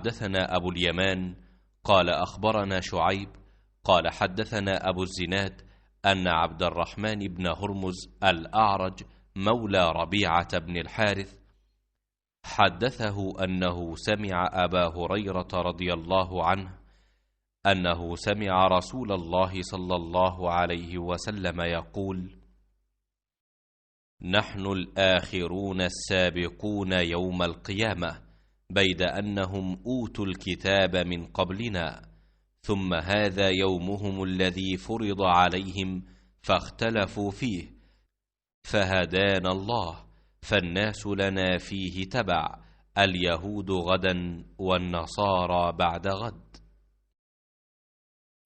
حدثنا أبو اليمان قال أخبرنا شعيب قال حدثنا أبو الزناد أن عبد الرحمن بن هرمز الأعرج مولى ربيعة بن الحارث حدثه أنه سمع أبا هريرة رضي الله عنه أنه سمع رسول الله صلى الله عليه وسلم يقول: نحن الآخرون السابقون يوم القيامة، بيد أنهم أوتوا الكتاب من قبلنا، ثم هذا يومهم الذي فرض عليهم فاختلفوا فيه، فهدانا الله، فالناس لنا فيه تبع، اليهود غدا والنصارى بعد غد۔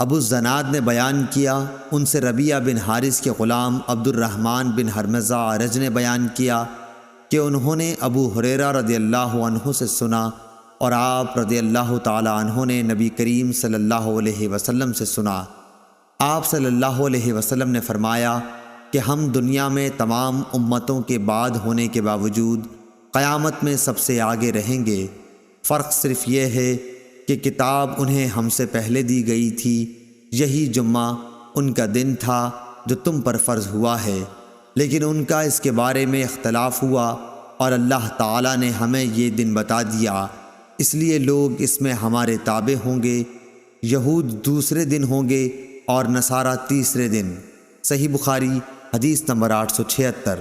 अबू ज़नाद ने बयान किया, उनसे रबिया बिन हारिस के ग़ुलाम अब्दुर्रहमान बिन हरमज़ा अरज ने बयान किया कि उन्होंने अबू हुरैरा रज़ियल्लाहु अन्हु से सुना और आप रज़ियल्लाहु ताला अन्हु ने नबी करीम सल्लल्लाहु अलैहि वसल्लम से सुना। आप सल्लल्लाहु अलैहि वसल्लम ने फरमाया कि हम दुनिया में तमाम उम्मतों के बाद होने के बावजूद क़यामत में सबसे आगे रहेंगे। फ़र्क सिर्फ़ ये है कि किताब उन्हें हमसे पहले दी गई थी। यही जुम्मा उनका दिन था जो तुम पर फ़र्ज़ हुआ है, लेकिन उनका इसके बारे में इख्तलाफ हुआ और अल्लाह ताला ने हमें ये दिन बता दिया, इसलिए लोग इसमें हमारे ताबे होंगे। यहूद दूसरे दिन होंगे और नसारा तीसरे दिन। सही बुखारी हदीस नंबर 876।